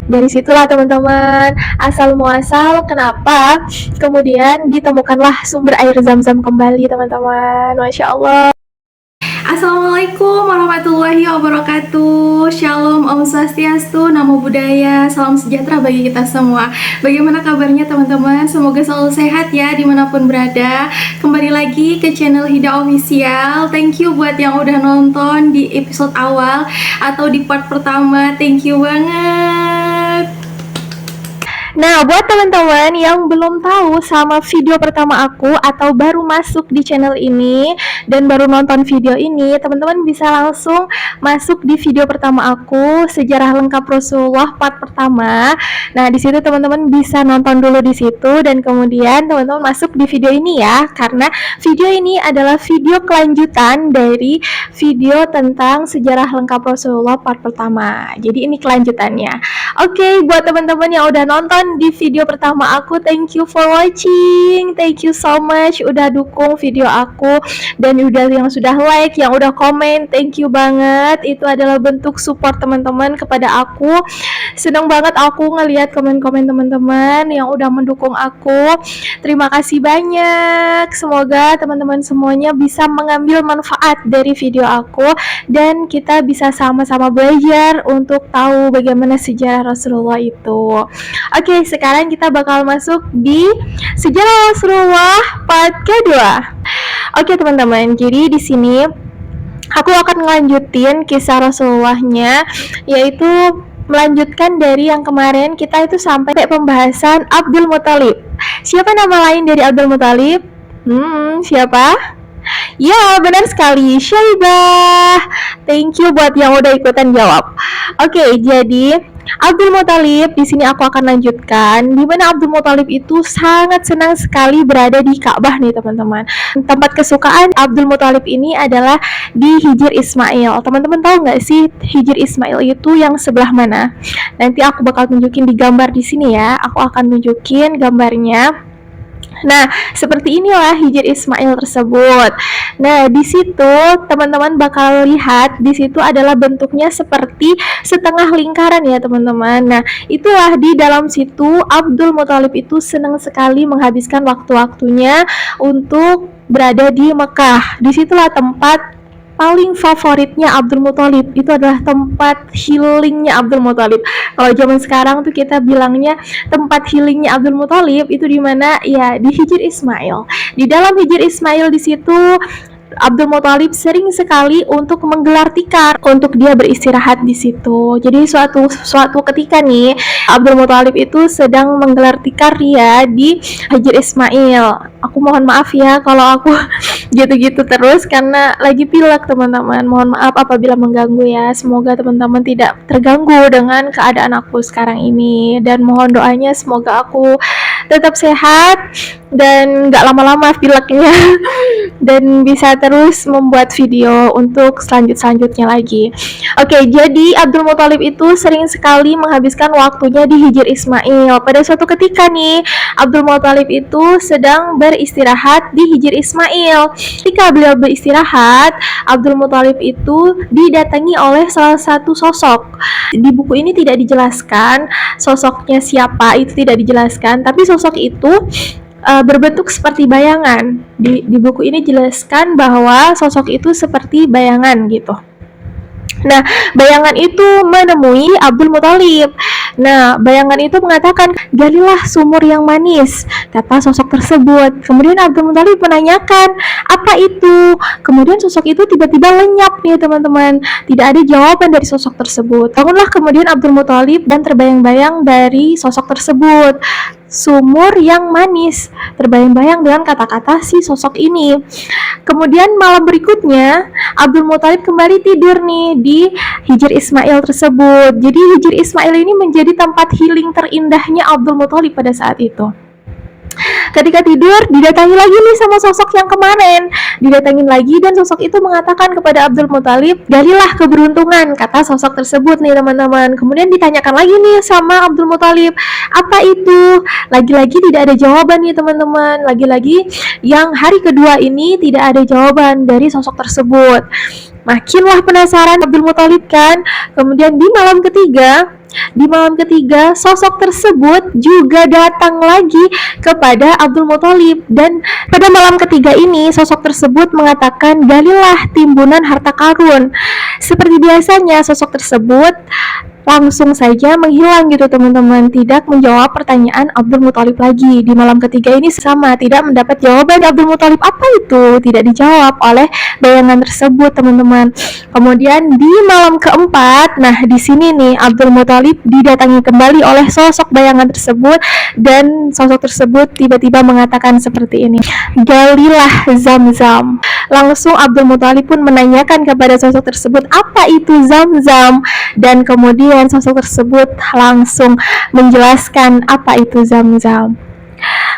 Dari situlah teman-teman asal muasal kenapa kemudian ditemukanlah sumber air Zam-Zam kembali teman-teman. Masya Allah. Assalamualaikum warahmatullahi wabarakatuh. Shalom, Om Swastiastu, Namo Buddhaya, salam sejahtera bagi kita semua. Bagaimana kabarnya teman-teman? Semoga selalu sehat ya dimanapun berada. Kembali lagi ke channel Hida Official. Thank you buat yang udah nonton di episode awal atau di part pertama. Thank you banget. Nah, buat teman-teman yang belum tahu sama video pertama aku atau baru masuk di channel ini dan baru nonton video ini, teman-teman bisa langsung masuk di video pertama aku, sejarah lengkap Rasulullah part pertama. Nah, di situ teman-teman bisa nonton dulu di situ dan kemudian teman-teman masuk di video ini ya, karena video ini adalah video kelanjutan dari video tentang sejarah lengkap Rasulullah part pertama. Jadi ini kelanjutannya. Oke, buat teman-teman yang udah nonton di video pertama aku, thank you for watching, thank you so much udah dukung video aku dan yang sudah like, yang udah komen, thank you banget. Itu adalah bentuk support teman-teman kepada aku. Senang banget aku ngelihat komen-komen teman-teman yang udah mendukung aku. Terima kasih banyak. Semoga teman-teman semuanya bisa mengambil manfaat dari video aku dan kita bisa sama-sama belajar untuk tahu bagaimana sejarah Rasulullah itu. Oke, sekarang kita bakal masuk di sejarah Rasulullah part kedua. Oke teman-teman, jadi di sini aku akan ngelanjutin kisah Rasulullahnya, yaitu melanjutkan dari yang kemarin kita itu sampai pembahasan Abdul Muthalib. Siapa nama lain dari Abdul Muthalib? Siapa? Ya, benar sekali, Syaibah. Thank you buat yang udah ikutan jawab. Oke, jadi Abdul Muthalib di sini aku akan lanjutkan di mana Abdul Muthalib itu sangat senang sekali berada di Ka'bah nih teman-teman. Tempat kesukaan Abdul Muthalib ini adalah di Hijr Ismail. Teman-teman tahu nggak sih Hijr Ismail itu yang sebelah mana? Nanti aku bakal tunjukin di gambar di sini ya. Aku akan tunjukin gambarnya. Nah, seperti inilah Hijr Ismail tersebut. Nah, di situ teman-teman bakal lihat di situ adalah bentuknya seperti setengah lingkaran ya, teman-teman. Nah, itulah di dalam situ Abdul Muthalib itu senang sekali menghabiskan waktu-waktunya untuk berada di Mekah. Disitulah tempat paling favoritnya Abdul Muthalib, itu adalah tempat healingnya Abdul Muthalib. Kalau zaman sekarang tuh kita bilangnya tempat healingnya Abdul Muthalib itu di mana? Ya, di Hijr Ismail. Di dalam Hijr Ismail di situ Abdul Muthalib sering sekali untuk menggelar tikar untuk dia beristirahat di situ. Jadi suatu ketika nih Abdul Muthalib itu sedang menggelar tikar dia di Hijr Ismail. Aku mohon maaf ya kalau aku gitu-gitu terus karena lagi pilek teman-teman. Mohon maaf apabila mengganggu ya. Semoga teman-teman tidak terganggu dengan keadaan aku sekarang ini dan mohon doanya semoga aku tetap sehat dan gak lama-lama pileknya dan bisa terus membuat video untuk selanjutnya lagi. Oke, jadi Abdul Muthalib itu sering sekali menghabiskan waktunya di Hijr Ismail. Pada suatu ketika nih Abdul Muthalib itu sedang beristirahat di Hijr Ismail. Ketika beliau beristirahat, Abdul Muthalib itu didatangi oleh salah satu sosok. Di buku ini tidak dijelaskan sosoknya siapa, itu tidak dijelaskan, tapi sosok itu berbentuk seperti bayangan. Di buku ini jelaskan bahwa sosok itu seperti bayangan gitu. Nah, bayangan itu menemui Abdul Muthalib. Nah, bayangan itu mengatakan, "Galilah sumur yang manis," kata sosok tersebut. Kemudian Abdul Muthalib menanyakan, "Apa itu?" Kemudian sosok itu tiba-tiba lenyap nih teman-teman. Tidak ada jawaban dari sosok tersebut. Bangunlah kemudian Abdul Muthalib dan terbayang-bayang dari sosok tersebut. Sumur yang manis, terbayang-bayang dengan kata-kata si sosok ini. Kemudian malam berikutnya Abdul Muthalib kembali tidur nih di Hijr Ismail tersebut. Jadi Hijr Ismail ini menjadi tempat healing terindahnya Abdul Muthalib pada saat itu. Ketika tidur, didatangi lagi nih sama sosok yang kemarin. Didatangin lagi dan sosok itu mengatakan kepada Abdul Muthalib, "Galilah keberuntungan," kata sosok tersebut nih teman-teman. Kemudian ditanyakan lagi nih sama Abdul Muthalib, "Apa itu?" Lagi-lagi tidak ada jawaban nih teman-teman. Lagi-lagi yang hari kedua ini tidak ada jawaban dari sosok tersebut. Makinlah penasaran Abdul Muthalib kan. Kemudian di malam ketiga Di malam ketiga, sosok tersebut juga datang lagi kepada Abdul Muthalib, dan pada malam ketiga ini sosok tersebut mengatakan, "Galilah timbunan harta karun." Seperti biasanya, sosok tersebut langsung saja menghilang gitu teman-teman, tidak menjawab pertanyaan Abdul Muthalib lagi. Di malam ketiga ini sama, tidak mendapat jawaban Abdul Muthalib. Apa itu? Tidak dijawab oleh bayangan tersebut teman-teman. Kemudian di malam keempat, nah di sini nih Abdul Muthalib didatangi kembali oleh sosok bayangan tersebut, dan sosok tersebut tiba-tiba mengatakan seperti ini, "Galilah Zam-Zam." Langsung Abdul Muthalib pun menanyakan kepada sosok tersebut, "Apa itu Zam-Zam?" Dan kemudian sosok tersebut langsung menjelaskan apa itu Zam-Zam.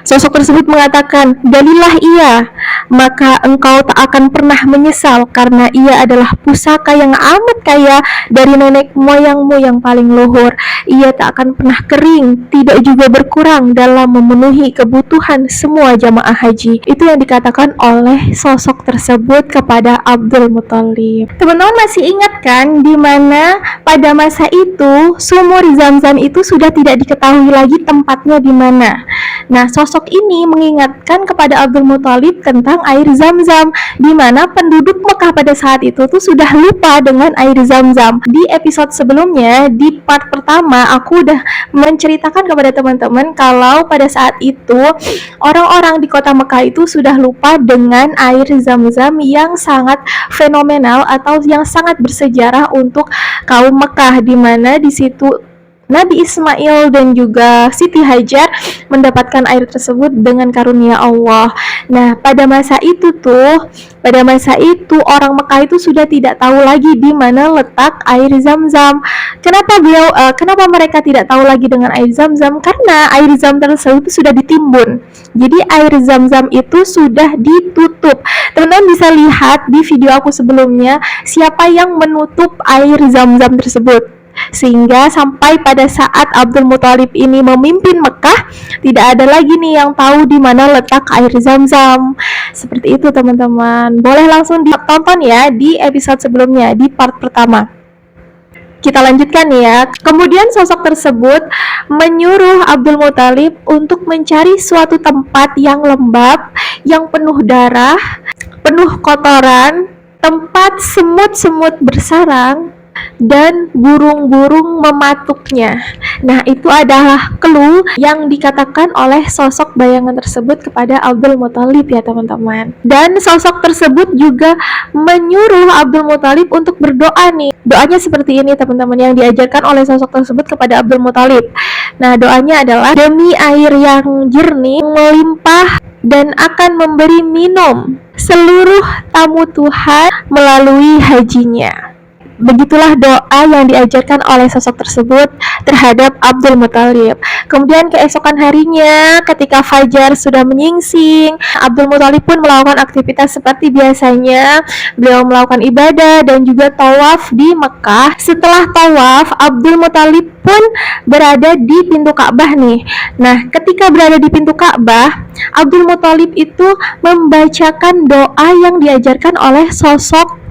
Sosok tersebut mengatakan, "Galilah ia, maka engkau tak akan pernah menyesal, karena ia adalah pusaka yang amat kaya dari nenek moyangmu yang paling luhur. Ia tak akan pernah kering, tidak juga berkurang dalam memenuhi kebutuhan semua jamaah haji." Itu yang dikatakan oleh sosok tersebut kepada Abdul Muthalib. Teman-teman masih ingat kan, di mana pada masa itu sumur Zam-Zam itu sudah tidak diketahui lagi tempatnya di mana. Nah, sosok ini mengingatkan kepada Abdul Muthalib tentang air Zam-Zam, di mana penduduk Mekah pada saat itu tuh sudah lupa dengan air Zam-Zam. Di episode sebelumnya, di part pertama, aku udah menceritakan kepada teman-teman kalau pada saat itu orang-orang di kota Mekah itu sudah lupa dengan air Zam-Zam yang sangat fenomenal atau yang sangat bersejarah untuk kaum Mekah, di mana di situ Nabi Ismail dan juga Siti Hajar mendapatkan air tersebut dengan karunia Allah. Nah, pada masa itu orang Mekah itu sudah tidak tahu lagi di mana letak air Zam-Zam. Kenapa mereka tidak tahu lagi dengan air Zam-Zam? Karena air Zam tersebut sudah ditimbun. Jadi air Zam-Zam itu sudah ditutup. Teman-teman bisa lihat di video aku sebelumnya siapa yang menutup air Zam-Zam tersebut. Sehingga sampai pada saat Abdul Muthalib ini memimpin Mekah, tidak ada lagi nih yang tahu di mana letak air Zam-Zam. Seperti itu teman-teman. Boleh langsung ditonton ya di episode sebelumnya, di part pertama. Kita lanjutkan ya. Kemudian sosok tersebut menyuruh Abdul Muthalib untuk mencari suatu tempat yang lembab, yang penuh darah, penuh kotoran, tempat semut-semut bersarang, dan burung-burung mematuknya. Nah, itu adalah clue yang dikatakan oleh sosok bayangan tersebut kepada Abdul Muthalib ya teman-teman. Dan sosok tersebut juga menyuruh Abdul Muthalib untuk berdoa nih. Doanya seperti ini teman-teman, yang diajarkan oleh sosok tersebut kepada Abdul Muthalib. Nah, doanya adalah, "Demi air yang jernih, melimpah, dan akan memberi minum seluruh tamu Tuhan melalui hajinya." Begitulah doa yang diajarkan oleh sosok tersebut terhadap Abdul Muthalib. Kemudian keesokan harinya, ketika fajar sudah menyingsing, Abdul Muthalib pun melakukan aktivitas seperti biasanya. Beliau melakukan ibadah dan juga tawaf di Mekah. Setelah tawaf, Abdul Muthalib pun berada di pintu Ka'bah nih. Nah, ketika berada di pintu Ka'bah, Abdul Muthalib itu membacakan doa yang diajarkan oleh sosok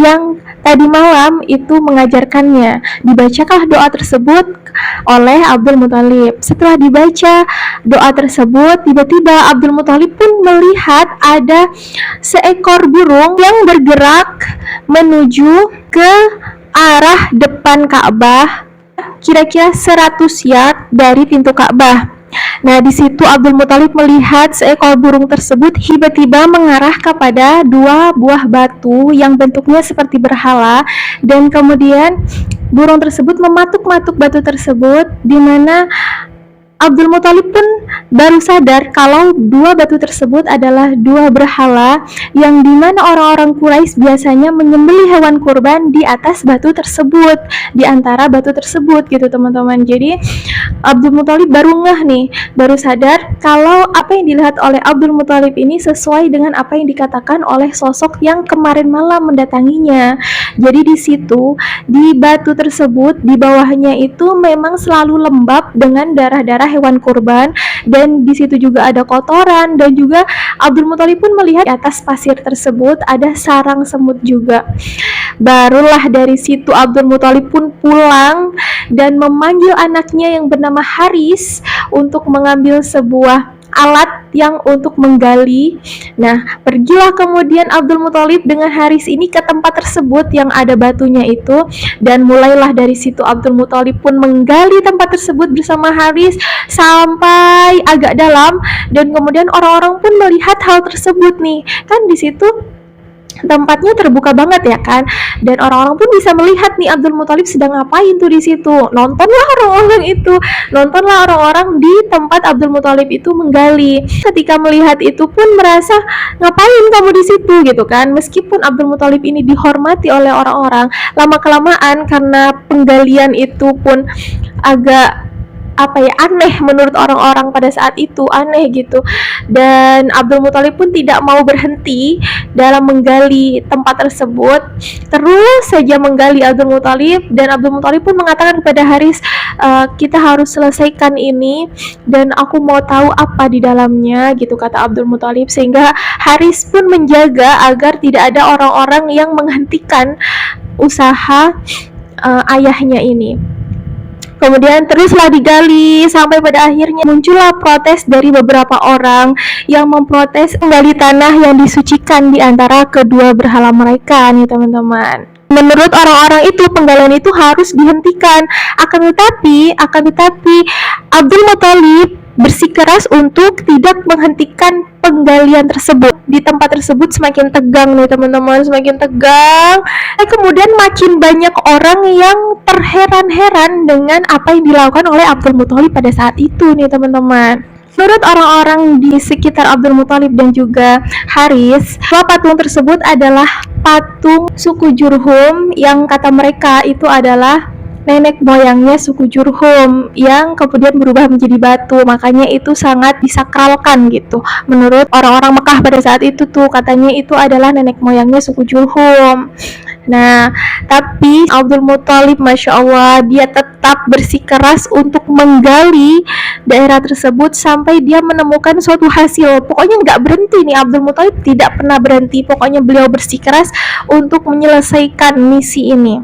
yang tadi malam itu mengajarkannya. Dibacakanlah doa tersebut oleh Abdul Muthalib. Setelah dibaca doa tersebut, tiba-tiba Abdul Muthalib pun melihat ada seekor burung yang bergerak menuju ke arah depan Ka'bah, kira-kira 100 yard dari pintu Ka'bah. Nah, di situ Abdul Muthalib melihat seekor burung tersebut tiba-tiba mengarah kepada dua buah batu yang bentuknya seperti berhala, dan kemudian burung tersebut mematuk-matuk batu tersebut, di mana Abdul Muthalib pun baru sadar kalau dua batu tersebut adalah dua berhala, yang dimana orang-orang Quraisy biasanya menyembelih hewan kurban di atas batu tersebut, di antara batu tersebut gitu teman-teman. Jadi Abdul Muthalib baru ngeh nih, baru sadar kalau apa yang dilihat oleh Abdul Muthalib ini sesuai dengan apa yang dikatakan oleh sosok yang kemarin malam mendatanginya. Jadi di situ, di batu tersebut, di bawahnya itu memang selalu lembab dengan darah-darah hewan kurban, dan di situ juga ada kotoran, dan juga Abdul Muthalib pun melihat di atas pasir tersebut ada sarang semut juga. Barulah dari situ Abdul Muthalib pun pulang dan memanggil anaknya yang bernama Haris untuk mengambil sebuah alat yang untuk menggali. Nah, pergilah kemudian Abdul Muthalib dengan Haris ini ke tempat tersebut yang ada batunya itu, dan mulailah dari situ Abdul Muthalib pun menggali tempat tersebut bersama Haris sampai agak dalam, dan kemudian orang-orang pun melihat hal tersebut nih. Kan di situ tempatnya terbuka banget ya kan, dan orang-orang pun bisa melihat nih Abdul Muthalib sedang ngapain tuh di situ. Nontonlah orang-orang di tempat Abdul Muthalib itu menggali. Ketika melihat itu pun merasa, ngapain kamu di situ gitu kan. Meskipun Abdul Muthalib ini dihormati oleh orang-orang, lama kelamaan karena penggalian itu pun agak aneh menurut orang-orang pada saat itu, aneh gitu. Dan Abdul Muthalib pun tidak mau berhenti dalam menggali tempat tersebut, terus saja menggali Abdul Muthalib, dan Abdul Muthalib pun mengatakan kepada Haris, kita harus selesaikan ini dan aku mau tahu apa di dalamnya gitu, kata Abdul Muthalib. Sehingga Haris pun menjaga agar tidak ada orang-orang yang menghentikan usaha ayahnya ini. Kemudian teruslah digali sampai pada akhirnya muncullah protes dari beberapa orang yang memprotes menggali tanah yang disucikan di antara kedua berhala mereka nih teman-teman. Menurut orang-orang itu penggalian itu harus dihentikan. Akan tetapi Abdul Muthalib bersikeras untuk tidak menghentikan penggalian tersebut. Di tempat tersebut semakin tegang nih teman-teman, semakin tegang. Kemudian makin banyak orang yang terheran-heran dengan apa yang dilakukan oleh Abdul Muthalib pada saat itu nih teman-teman. Menurut orang-orang di sekitar Abdul Muthalib dan juga Haris, patung tersebut adalah patung suku Jurhum yang kata mereka itu adalah nenek moyangnya suku Jurhum yang kemudian berubah menjadi batu. Makanya itu sangat disakralkan gitu. Menurut orang-orang Mekah pada saat itu tuh katanya itu adalah nenek moyangnya suku Jurhum. Nah, tapi Abdul Muthalib Masya Allah dia tetap bersikeras untuk menggali daerah tersebut sampai dia menemukan suatu hasil. Pokoknya nggak berhenti nih, Abdul Muthalib tidak pernah berhenti. Pokoknya beliau bersikeras untuk menyelesaikan misi ini.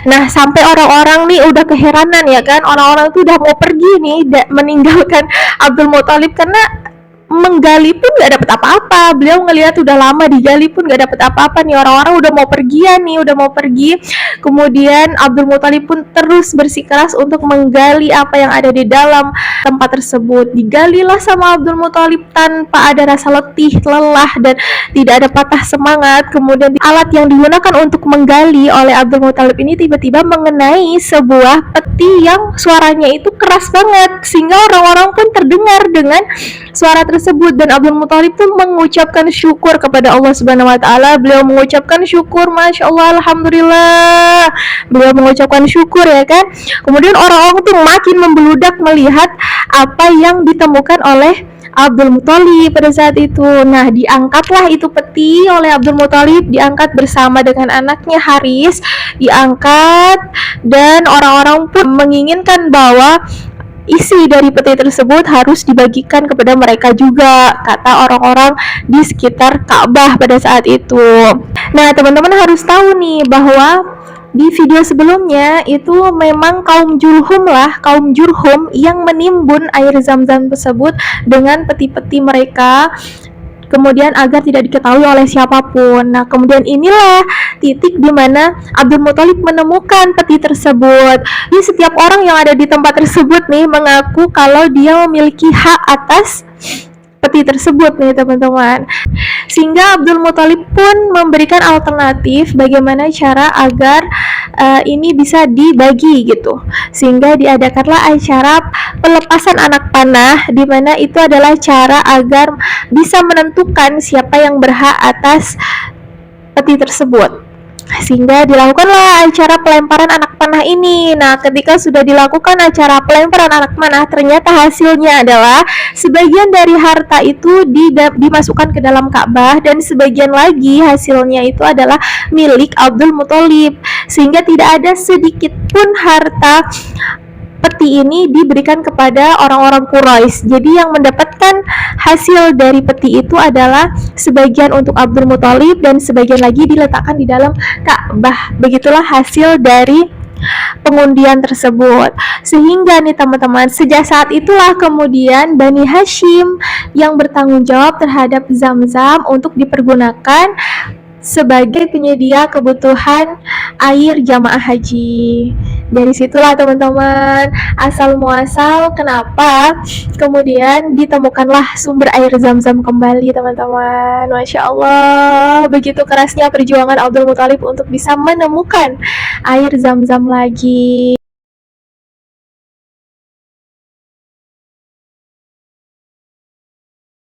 Nah, sampai orang-orang nih udah keheranan ya kan, orang-orang itu udah mau pergi nih meninggalkan Abdul Muthalib karena menggali pun gak dapet apa-apa. Beliau ngelihat udah lama digali pun gak dapet apa-apa nih, orang-orang udah mau pergi. Kemudian Abdul Muthalib pun terus bersikeras untuk menggali apa yang ada di dalam tempat tersebut. Digalilah sama Abdul Muthalib tanpa ada rasa letih, lelah, dan tidak ada patah semangat. Kemudian alat yang digunakan untuk menggali oleh Abdul Muthalib ini tiba-tiba mengenai sebuah peti yang suaranya itu keras banget, sehingga orang-orang pun terdengar dengan suara tersebut. Dan Abdul Muthalib pun mengucapkan syukur kepada Allah Subhanahu wa taala. Beliau mengucapkan syukur, Masya Allah, alhamdulillah. Beliau mengucapkan syukur ya kan. Kemudian orang-orang tuh makin membeludak melihat apa yang ditemukan oleh Abdul Muthalib pada saat itu. Nah, diangkatlah itu peti oleh Abdul Muthalib, diangkat bersama dengan anaknya Haris, diangkat, dan orang-orang pun menginginkan bahwa isi dari peti tersebut harus dibagikan kepada mereka juga, kata orang-orang di sekitar Ka'bah pada saat itu. Nah, teman-teman harus tahu nih bahwa di video sebelumnya itu memang kaum Jurhum yang menimbun air Zam-Zam tersebut dengan peti-peti mereka, kemudian agar tidak diketahui oleh siapapun. Nah, kemudian inilah titik di mana Abdul Muthalib menemukan peti tersebut. Jadi setiap orang yang ada di tempat tersebut nih mengaku kalau dia memiliki hak atas peti tersebut nih teman-teman. Sehingga Abdul Muthalib pun memberikan alternatif bagaimana cara agar ini bisa dibagi gitu. Sehingga diadakanlah acara pelepasan anak panah, di mana itu adalah cara agar bisa menentukan siapa yang berhak atas peti tersebut. Sehingga dilakukanlah acara pelemparan anak panah ini. Nah, ketika sudah dilakukan acara pelemparan anak panah, ternyata hasilnya adalah sebagian dari harta itu dimasukkan ke dalam Ka'bah, dan sebagian lagi hasilnya itu adalah milik Abdul Muthalib. Sehingga tidak ada sedikit pun harta peti ini diberikan kepada orang-orang Quraisy. Jadi yang mendapatkan hasil dari peti itu adalah sebagian untuk Abdul Muthalib dan sebagian lagi diletakkan di dalam Ka'bah. Begitulah hasil dari pengundian tersebut. Sehingga nih teman-teman, sejak saat itulah kemudian Bani Hashim yang bertanggung jawab terhadap Zam-Zam untuk dipergunakan sebagai penyedia kebutuhan air jamaah haji. Dari situlah teman-teman asal muasal kenapa kemudian ditemukanlah sumber air Zam-Zam kembali teman-teman. Masya Allah, begitu kerasnya perjuangan Abdul Muthalib untuk bisa menemukan air Zam-Zam lagi.